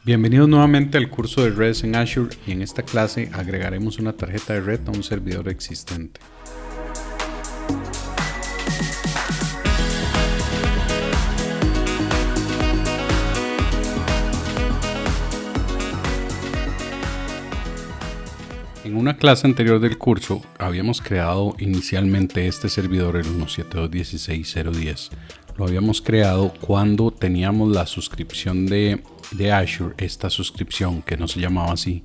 Bienvenidos nuevamente al curso de redes en Azure y en esta clase agregaremos una tarjeta de red a un servidor existente. En una clase anterior del curso habíamos creado inicialmente este servidor, el 172.16.0.10. Lo habíamos creado cuando teníamos la suscripción de Azure, esta suscripción que no se llamaba así,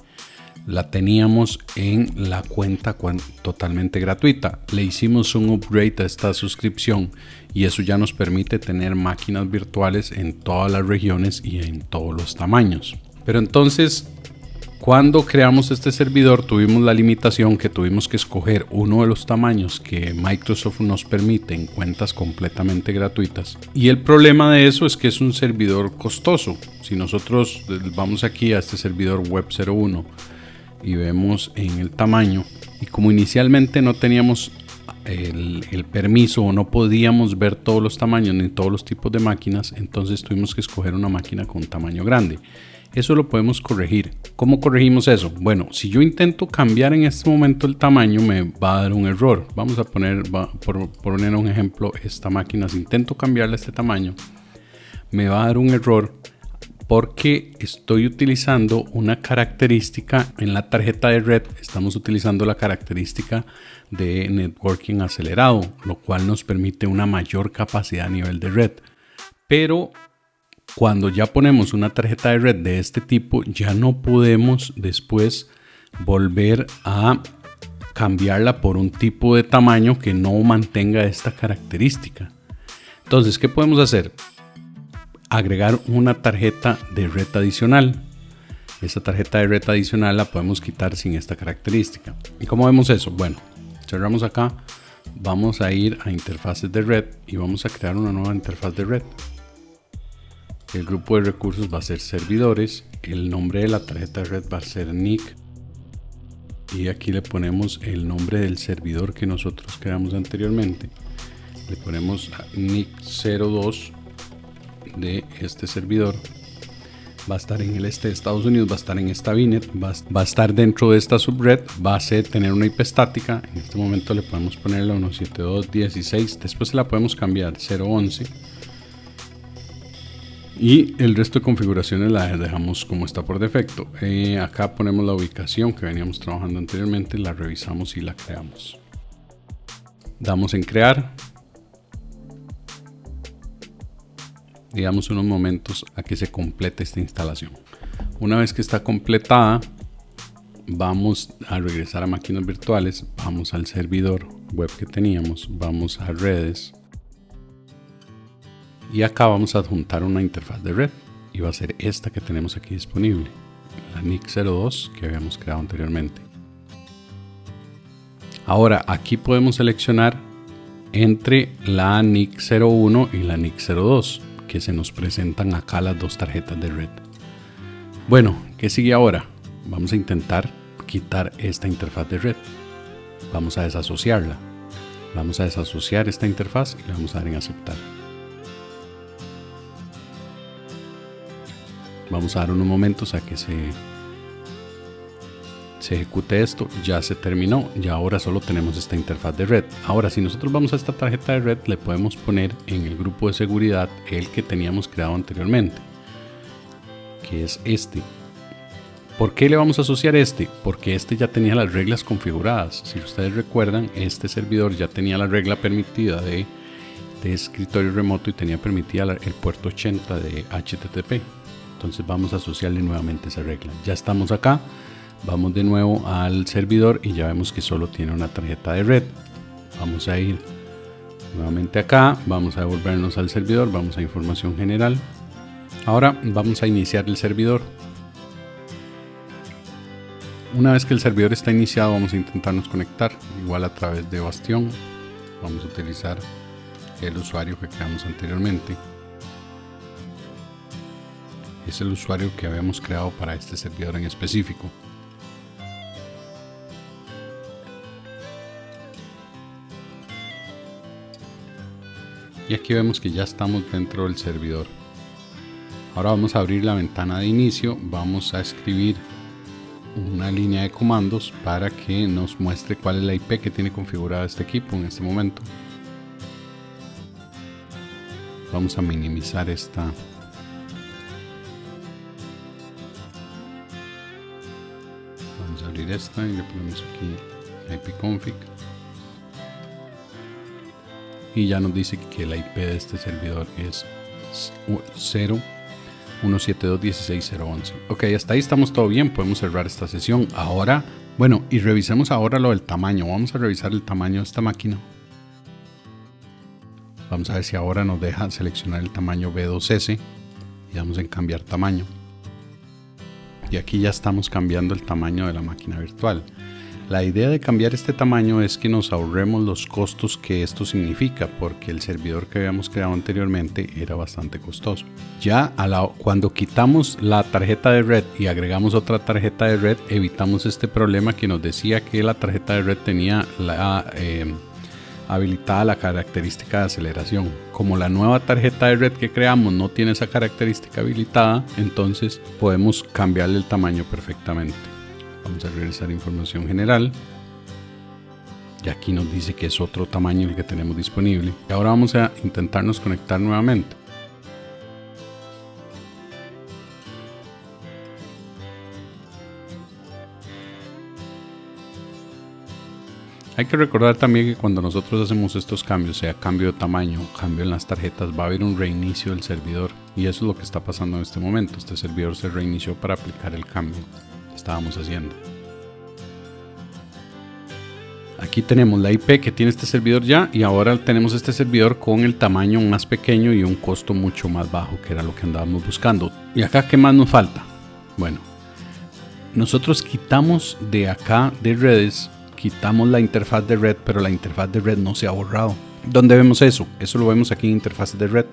la teníamos en la cuenta totalmente gratuita. Le hicimos un upgrade a esta suscripción y eso ya nos permite tener máquinas virtuales en todas las regiones y en todos los tamaños. Pero entonces, cuando creamos este servidor tuvimos la limitación que tuvimos que escoger uno de los tamaños que Microsoft nos permite en cuentas completamente gratuitas. Y el problema de eso es que es un servidor costoso. Si nosotros vamos aquí a este servidor web 01 y vemos en el tamaño, y como inicialmente no teníamos el permiso o no podíamos ver todos los tamaños ni todos los tipos de máquinas, entonces tuvimos que escoger una máquina con tamaño grande. Eso lo podemos corregir. ¿Cómo corregimos eso? Bueno, si yo intento cambiar en este momento el tamaño, me va a dar un error. Vamos a poner, por poner un ejemplo, esta máquina. Si intento cambiarle este tamaño, me va a dar un error porque estoy utilizando una característica en la tarjeta de red. Estamos utilizando la característica de networking acelerado, lo cual nos permite una mayor capacidad a nivel de red. Pero cuando ya ponemos una tarjeta de red de este tipo, ya no podemos después volver a cambiarla por un tipo de tamaño que no mantenga esta característica. Entonces, ¿qué podemos hacer? Agregar una tarjeta de red adicional. Esta tarjeta de red adicional la podemos quitar sin esta característica. ¿Y cómo vemos eso? Bueno, cerramos acá, vamos a ir a interfaces de red y vamos a crear una nueva interfaz de red. El grupo de recursos va a ser servidores, el nombre de la tarjeta de red va a ser NIC y aquí le ponemos el nombre del servidor que nosotros creamos anteriormente. Le ponemos NIC02 de este servidor. Va a estar en el este de Estados Unidos, va a estar en esta VNet, va a estar dentro de esta subred, va a tener una IP estática. En este momento le podemos poner la 172.16, después se la podemos cambiar 0.11. Y el resto de configuraciones las dejamos como está por defecto. Acá ponemos la ubicación que veníamos trabajando anteriormente, la revisamos y la creamos. Damos en crear. Y damos unos momentos a que se complete esta instalación. Una vez que está completada, vamos a regresar a máquinas virtuales, vamos al servidor web que teníamos, vamos a redes. Y acá vamos a adjuntar una interfaz de red y va a ser esta que tenemos aquí disponible, la NIC02 que habíamos creado anteriormente. Ahora aquí podemos seleccionar entre la NIC01 y la NIC02 que se nos presentan acá las dos tarjetas de red. Bueno, ¿qué sigue ahora? Vamos a intentar quitar esta interfaz de red. Vamos a desasociarla. Vamos a desasociar esta interfaz y le vamos a dar en aceptar. Vamos a dar unos momentos a que se ejecute esto. Ya se terminó, ya ahora solo tenemos esta interfaz de red. Ahora, si nosotros vamos a esta tarjeta de red, le podemos poner en el grupo de seguridad el que teníamos creado anteriormente, que es este. ¿Por qué le vamos a asociar este? Porque este ya tenía las reglas configuradas. Si ustedes recuerdan, este servidor ya tenía la regla permitida de escritorio remoto y tenía permitida el puerto 80 de HTTP. Entonces vamos a asociarle nuevamente esa regla. Ya estamos acá, vamos de nuevo al servidor y ya vemos que solo tiene una tarjeta de red. Vamos a ir nuevamente acá, vamos a devolvernos al servidor, vamos a información general. Ahora vamos a iniciar el servidor. Una vez que el servidor está iniciado, vamos a intentarnos conectar, igual a través de Bastión. Vamos a utilizar el usuario que creamos anteriormente. Es el usuario que habíamos creado para este servidor en específico. Y aquí vemos que ya estamos dentro del servidor. Ahora vamos a abrir la ventana de inicio, vamos a escribir una línea de comandos para que nos muestre cuál es la IP que tiene configurada este equipo en este momento. Vamos a minimizar esta. Vamos a abrir esta y le ponemos aquí ipconfig. Y ya nos dice que la IP de este servidor es 0.172.16.0.11. Ok, hasta ahí estamos todo bien, podemos cerrar esta sesión. Ahora, bueno, y revisemos ahora lo del tamaño. Vamos a revisar el tamaño de esta máquina. Vamos a ver si ahora nos deja seleccionar el tamaño B2S y damos en cambiar tamaño. Y aquí ya estamos cambiando el tamaño de la máquina virtual. La idea de cambiar este tamaño es que nos ahorremos los costos que esto significa, porque el servidor que habíamos creado anteriormente era bastante costoso. Ya cuando quitamos la tarjeta de red y agregamos otra tarjeta de red, evitamos este problema que nos decía que la tarjeta de red tenía habilitada la característica de aceleración. Como la nueva tarjeta de red que creamos no tiene esa característica habilitada, entonces podemos cambiarle el tamaño perfectamente. Vamos a regresar a información general y aquí nos dice que es otro tamaño el que tenemos disponible. Y ahora vamos a intentarnos conectar nuevamente. Hay que recordar también que cuando nosotros hacemos estos cambios, sea cambio de tamaño, cambio en las tarjetas, va a haber un reinicio del servidor, y eso es lo que está pasando en este momento. Este servidor se reinició para aplicar el cambio que estábamos haciendo. Aquí tenemos la IP que tiene este servidor ya, y ahora tenemos este servidor con el tamaño más pequeño y un costo mucho más bajo, que era lo que andábamos buscando. Y acá, ¿qué más nos falta? Bueno, nosotros quitamos de acá de redes, quitamos la interfaz de red, pero la interfaz de red no se ha borrado. ¿Dónde vemos eso? Eso lo vemos aquí en interfaz de red.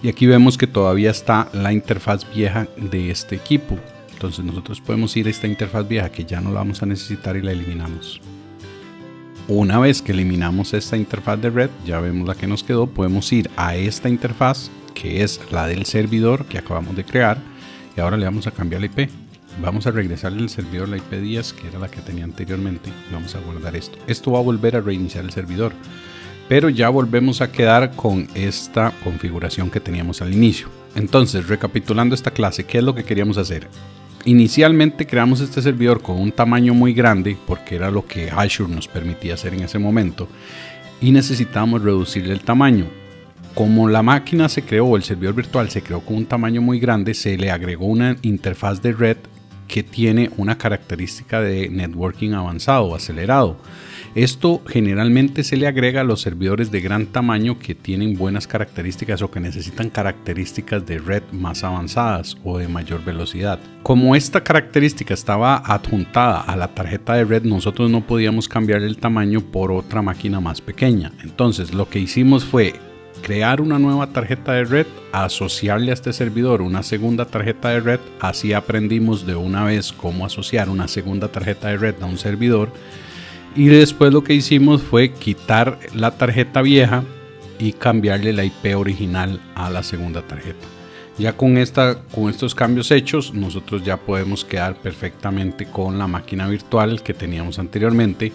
Y aquí vemos que todavía está la interfaz vieja de este equipo. Entonces nosotros podemos ir a esta interfaz vieja que ya no la vamos a necesitar y la eliminamos. Una vez que eliminamos esta interfaz de red, ya vemos la que nos quedó, podemos ir a esta interfaz que es la del servidor que acabamos de crear, y ahora le vamos a cambiar la IP. Vamos a regresarle al servidor la IP 10, que era la que tenía anteriormente, y vamos a guardar esto. Esto va a volver a reiniciar el servidor, pero ya volvemos a quedar con esta configuración que teníamos al inicio. Entonces, recapitulando esta clase, ¿qué es lo que queríamos hacer? Inicialmente creamos este servidor con un tamaño muy grande, porque era lo que Azure nos permitía hacer en ese momento, y necesitábamos reducirle el tamaño. Como la máquina se creó, el servidor virtual se creó con un tamaño muy grande, se le agregó una interfaz de red que tiene una característica de networking avanzado, acelerado. Esto generalmente se le agrega a los servidores de gran tamaño que tienen buenas características o que necesitan características de red más avanzadas o de mayor velocidad. Como esta característica estaba adjuntada a la tarjeta de red, nosotros no podíamos cambiar el tamaño por otra máquina más pequeña. Entonces lo que hicimos fue crear una nueva tarjeta de red, asociarle a este servidor una segunda tarjeta de red. Así aprendimos de una vez cómo asociar una segunda tarjeta de red a un servidor, y después lo que hicimos fue quitar la tarjeta vieja y cambiarle la IP original a la segunda tarjeta. Ya con estos cambios hechos, nosotros ya podemos quedar perfectamente con la máquina virtual que teníamos anteriormente,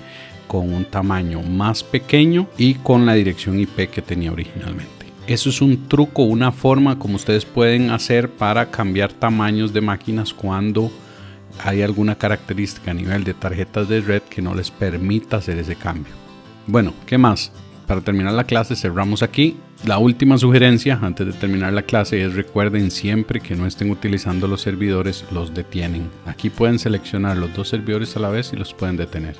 con un tamaño más pequeño y con la dirección IP que tenía originalmente. Eso es un truco, una forma como ustedes pueden hacer para cambiar tamaños de máquinas cuando hay alguna característica a nivel de tarjetas de red que no les permita hacer ese cambio. Bueno, ¿qué más? Para terminar la clase cerramos aquí. La última sugerencia antes de terminar la clase es: recuerden siempre que no estén utilizando los servidores, los detienen. Aquí pueden seleccionar los dos servidores a la vez y los pueden detener.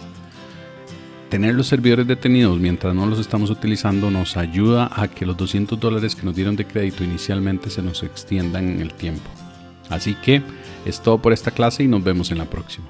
Tener los servidores detenidos mientras no los estamos utilizando nos ayuda a que los $200 que nos dieron de crédito inicialmente se nos extiendan en el tiempo. Así que es todo por esta clase y nos vemos en la próxima.